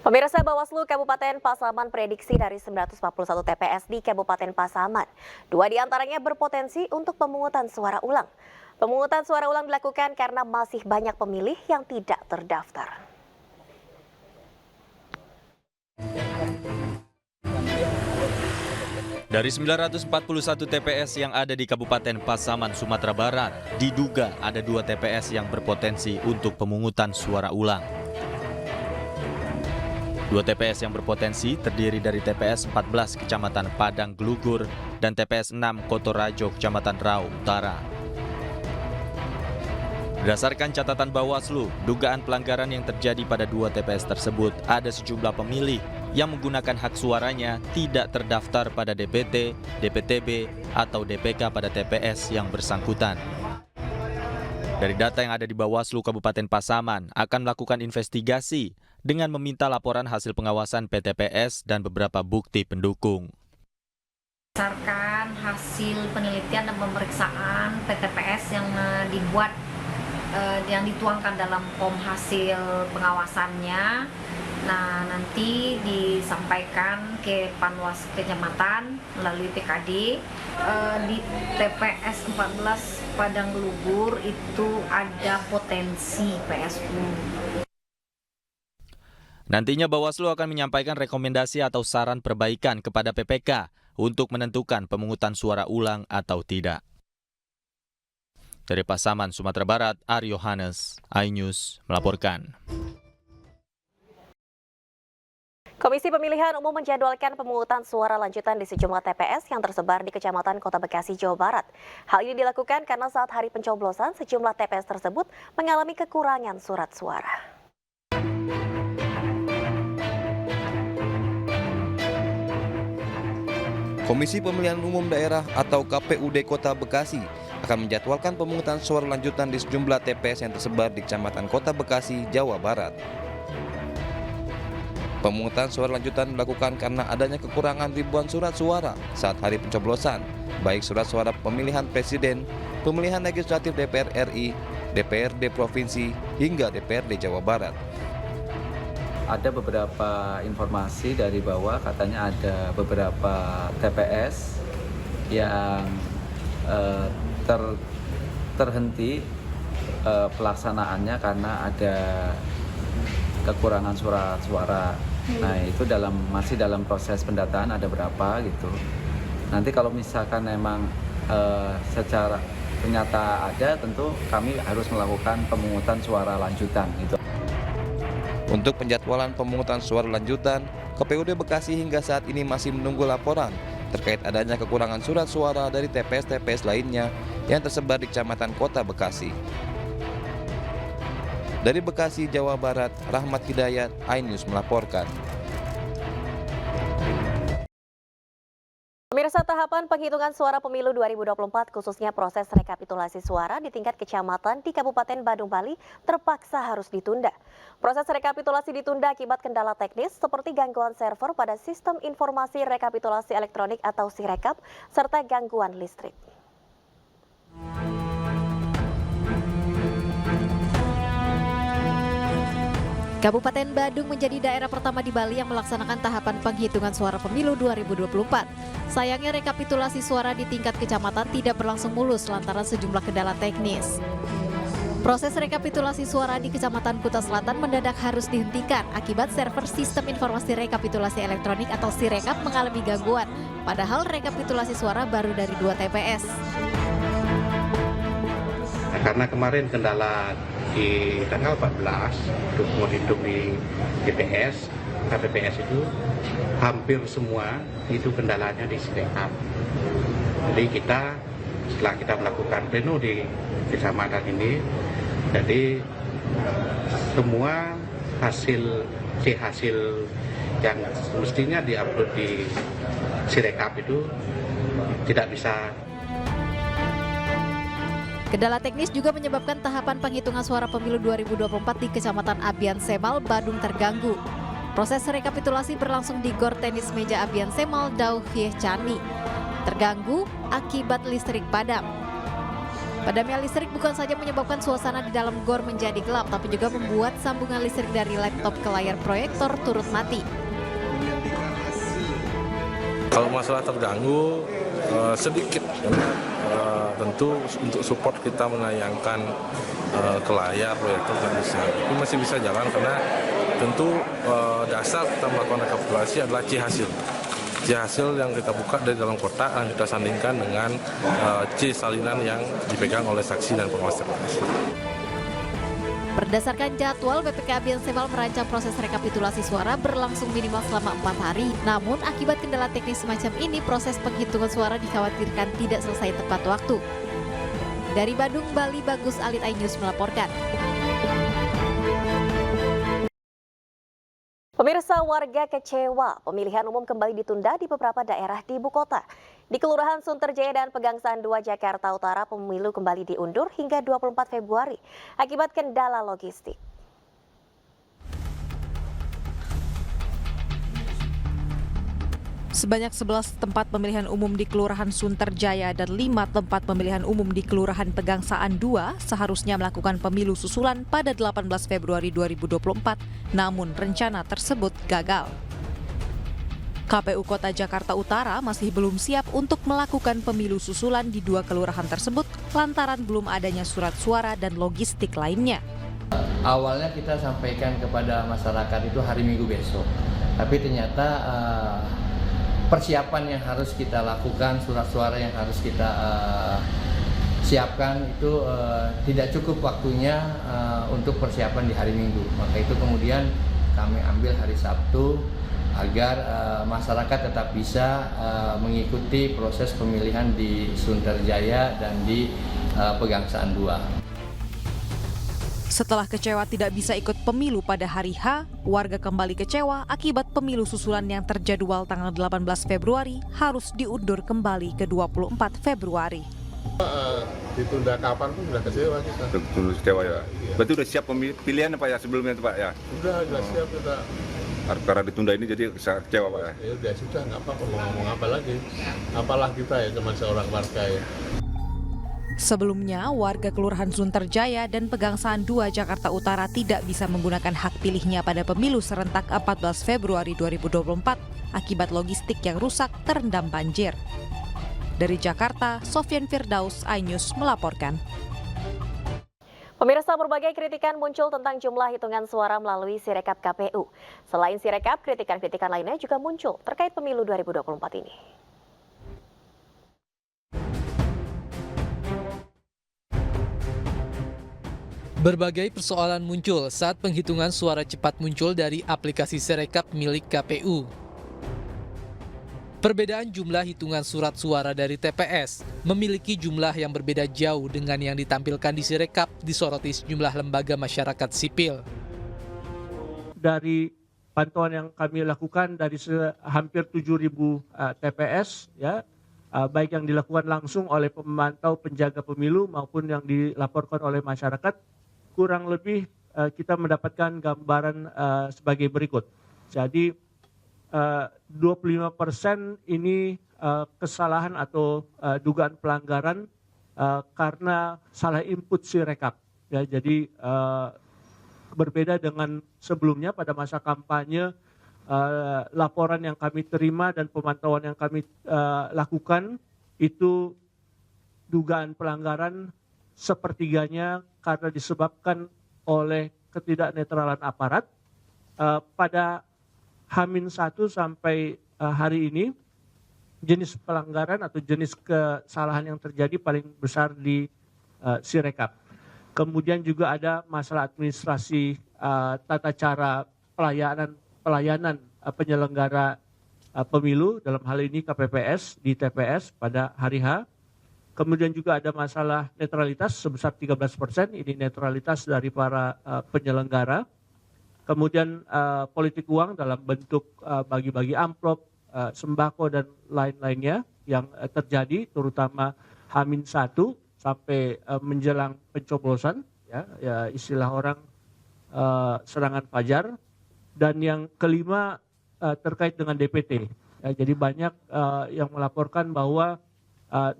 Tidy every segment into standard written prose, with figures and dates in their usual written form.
Pemirsa, Bawaslu Kabupaten Pasaman prediksi dari 941 TPS di Kabupaten Pasaman, 2 diantaranya berpotensi untuk pemungutan suara ulang. Pemungutan suara ulang dilakukan karena masih banyak pemilih yang tidak terdaftar. Dari 941 TPS yang ada di Kabupaten Pasaman, Sumatera Barat, diduga ada 2 TPS yang berpotensi untuk pemungutan suara ulang. 2 TPS yang berpotensi terdiri dari TPS 14 Kecamatan Padang Glugur dan TPS 6 Kotorajo Kecamatan Rau Utara. Berdasarkan catatan Bawaslu, dugaan pelanggaran yang terjadi pada 2 TPS tersebut ada sejumlah pemilih yang menggunakan hak suaranya tidak terdaftar pada DPT, DPTB, atau DPK pada TPS yang bersangkutan. Dari data yang ada di Bawaslu Kabupaten Pasaman akan melakukan investigasi dengan meminta laporan hasil pengawasan PTPS dan beberapa bukti pendukung. Berdasarkan hasil penelitian dan pemeriksaan PTPS yang dibuat yang dituangkan dalam form hasil pengawasannya, nah nanti disampaikan ke Panwas Kecamatan melalui PKD. Di TPS 14 Padang Glugur itu ada potensi PSU. Nantinya Bawaslu akan menyampaikan rekomendasi atau saran perbaikan kepada PPK untuk menentukan pemungutan suara ulang atau tidak. Dari Pasaman, Sumatera Barat, Aryo Hanes, iNews melaporkan. Komisi Pemilihan Umum menjadwalkan pemungutan suara lanjutan di sejumlah TPS yang tersebar di Kecamatan Kota Bekasi, Jawa Barat. Hal ini dilakukan karena saat hari pencoblosan sejumlah TPS tersebut mengalami kekurangan surat suara. Komisi Pemilihan Umum Daerah atau KPUD Kota Bekasi akan menjadwalkan pemungutan suara lanjutan di sejumlah TPS yang tersebar di Kecamatan Kota Bekasi, Jawa Barat. Pemungutan suara lanjutan dilakukan karena adanya kekurangan ribuan surat suara saat hari pencoblosan, baik surat suara pemilihan presiden, pemilihan legislatif DPR RI, DPRD Provinsi, hingga DPRD Jawa Barat. Ada beberapa informasi dari bawah, katanya ada beberapa TPS yang terhenti pelaksanaannya karena ada kekurangan surat suara. Nah, itu masih dalam proses pendataan, ada berapa gitu. Nanti kalau misalkan memang secara ternyata ada, tentu kami harus melakukan pemungutan suara lanjutan gitu. Untuk penjadwalan pemungutan suara lanjutan, KPUD Bekasi hingga saat ini masih menunggu laporan terkait adanya kekurangan surat suara dari TPS-TPS lainnya yang tersebar di Kecamatan Kota Bekasi. Dari Bekasi, Jawa Barat, Rahmat Hidayat, iNews melaporkan. Pemirsa, tahapan penghitungan suara pemilu 2024 khususnya proses rekapitulasi suara di tingkat kecamatan di Kabupaten Badung, Bali terpaksa harus ditunda. Proses rekapitulasi ditunda akibat kendala teknis seperti gangguan server pada sistem informasi rekapitulasi elektronik atau Sirekap serta gangguan listrik. Kabupaten Badung menjadi daerah pertama di Bali yang melaksanakan tahapan penghitungan suara pemilu 2024. Sayangnya rekapitulasi suara di tingkat kecamatan tidak berlangsung mulus lantaran sejumlah kendala teknis. Proses rekapitulasi suara di Kecamatan Kuta Selatan mendadak harus dihentikan akibat server sistem informasi rekapitulasi elektronik atau Sirekap mengalami gangguan, padahal rekapitulasi suara baru dari 2 TPS. Karena kemarin kendala di tanggal 14 untuk menghitung di TPS, KPPS itu hampir semua itu kendalanya di Sirekap. Jadi setelah kita melakukan pleno di kecamatan ini, jadi semua hasil yang mestinya diupload di Sirekap itu tidak bisa. Kendala teknis juga menyebabkan tahapan penghitungan suara pemilu 2024 di Kecamatan Abian Semal, Badung terganggu. Proses rekapitulasi berlangsung di Gor Tenis Meja Abian Semal, Dauhieh Cani. Terganggu akibat listrik padam. Padamnya listrik bukan saja menyebabkan suasana di dalam gor menjadi gelap, tapi juga membuat sambungan listrik dari laptop ke layar proyektor turut mati. Kalau masalah terganggu sedikit, karena tentu untuk support kita menayangkan ke layar proyektor nggak bisa. Tapi masih bisa jalan karena tentu dasar kita melakukan rekapitulasi adalah C hasil. C hasil yang kita buka dari dalam kotak dan kita sandingkan dengan C salinan yang dipegang oleh saksi dan pengawas TPS. Berdasarkan jadwal, BPKB Ansebal merancang proses rekapitulasi suara berlangsung minimal selama 4 hari. Namun, akibat kendala teknis semacam ini, proses penghitungan suara dikhawatirkan tidak selesai tepat waktu. Dari Bandung, Bali, Bagus Alit iNews melaporkan. Pemirsa, warga kecewa pemilihan umum kembali ditunda di beberapa daerah di ibu kota. Di Kelurahan Sunterjaya dan Pegangsaan 2 Jakarta Utara, pemilu kembali diundur hingga 24 Februari akibat kendala logistik. Sebanyak 11 tempat pemilihan umum di Kelurahan Sunterjaya dan 5 tempat pemilihan umum di Kelurahan Pegangsaan 2 seharusnya melakukan pemilu susulan pada 18 Februari 2024, namun rencana tersebut gagal. KPU Kota Jakarta Utara masih belum siap untuk melakukan pemilu susulan di 2 kelurahan tersebut lantaran belum adanya surat suara dan logistik lainnya. Awalnya kita sampaikan kepada masyarakat itu hari Minggu besok, tapi ternyata persiapan yang harus kita lakukan, surat suara yang harus kita siapkan itu tidak cukup waktunya untuk persiapan di hari Minggu. Maka itu kemudian kami ambil hari Sabtu agar masyarakat tetap bisa mengikuti proses pemilihan di Sunterjaya dan di Pegangsaan 2. Setelah kecewa tidak bisa ikut pemilu pada hari H, warga kembali kecewa akibat pemilu susulan yang terjadwal tanggal 18 Februari harus diundur kembali ke 24 Februari. Ditunda kapan pun sudah kecewa kita. Sudah kecewa ya. Berarti udah siap pilihan Pak ya sebelumnya Pak ya? Sudah siap kita. Karena ditunda ini jadi kecewa Pak ya? Ya udah sudah, nggak apa-apa, mau ngomong apa lagi. Apalah kita ya, cuma seorang warga ya. Sebelumnya, warga Kelurahan Sunterjaya dan Pegangsaan 2 Jakarta Utara tidak bisa menggunakan hak pilihnya pada pemilu serentak 14 Februari 2024 akibat logistik yang rusak terendam banjir. Dari Jakarta, Sofyan Firdaus, iNews melaporkan. Pemirsa, berbagai kritikan muncul tentang jumlah hitungan suara melalui Sirekap KPU. Selain Sirekap, kritikan-kritikan lainnya juga muncul terkait pemilu 2024 ini. Berbagai persoalan muncul saat penghitungan suara cepat muncul dari aplikasi Sirekap milik KPU. Perbedaan jumlah hitungan surat suara dari TPS memiliki jumlah yang berbeda jauh dengan yang ditampilkan di Sirekap, disoroti sejumlah lembaga masyarakat sipil. Dari pantauan yang kami lakukan dari hampir 7.000 TPS, ya, baik yang dilakukan langsung oleh pemantau penjaga pemilu maupun yang dilaporkan oleh masyarakat, kurang lebih kita mendapatkan gambaran sebagai berikut. Jadi 25% ini kesalahan atau dugaan pelanggaran karena salah input Sirekap. Ya, jadi berbeda dengan sebelumnya pada masa kampanye, laporan yang kami terima dan pemantauan yang kami lakukan itu dugaan pelanggaran sepertiganya karena disebabkan oleh ketidaknetralan aparat. Pada H-1 sampai hari ini, jenis pelanggaran atau jenis kesalahan yang terjadi paling besar di Sirekap. Kemudian juga ada masalah administrasi tata cara pelayanan penyelenggara pemilu, dalam hal ini KPPS di TPS pada hari H. Kemudian juga ada masalah netralitas sebesar 13%, ini netralitas dari para penyelenggara. Kemudian politik uang dalam bentuk bagi-bagi amplop, sembako dan lain-lainnya yang terjadi terutama H-1 sampai menjelang pencoblosan, ya istilah orang serangan fajar. Dan yang kelima terkait dengan DPT. Ya, jadi banyak yang melaporkan bahwa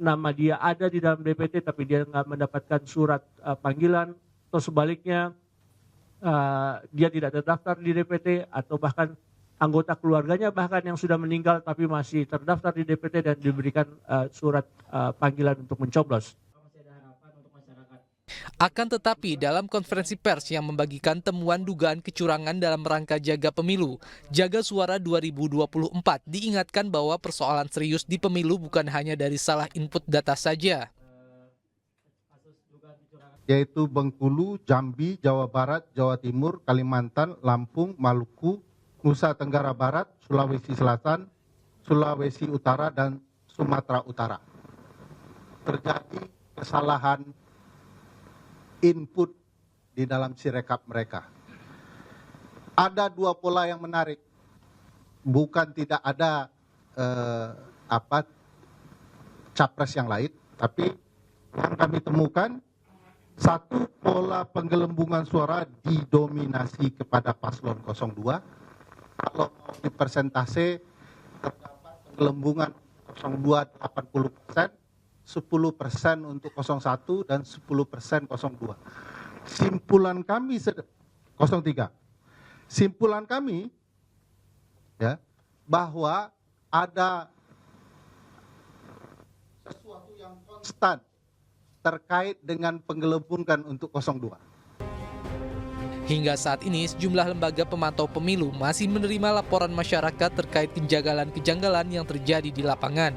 nama dia ada di dalam DPT tapi dia nggak mendapatkan surat panggilan, atau sebaliknya dia tidak terdaftar di DPT, atau bahkan anggota keluarganya bahkan yang sudah meninggal tapi masih terdaftar di DPT dan diberikan surat panggilan untuk mencoblos. Akan tetapi dalam konferensi pers yang membagikan temuan dugaan kecurangan dalam rangka jaga pemilu, Jaga Suara 2024 diingatkan bahwa persoalan serius di pemilu bukan hanya dari salah input data saja. Yaitu Bengkulu, Jambi, Jawa Barat, Jawa Timur, Kalimantan, Lampung, Maluku, Nusa Tenggara Barat, Sulawesi Selatan, Sulawesi Utara, dan Sumatera Utara. Terjadi kesalahan input di dalam sirekap mereka. Ada dua pola yang menarik. Bukan tidak ada capres yang lain, tapi yang kami temukan satu, pola penggelembungan suara didominasi kepada paslon 02. Kalau mau di persentase terdapat penggelembungan 02 80%, 10% untuk 01 dan 10% 02. Simpulan kami 03. Simpulan kami ya bahwa ada sesuatu yang konstan terkait dengan penggelembungan untuk 02. Hingga saat ini, sejumlah lembaga pemantau pemilu masih menerima laporan masyarakat terkait kejanggalan-kejanggalan yang terjadi di lapangan.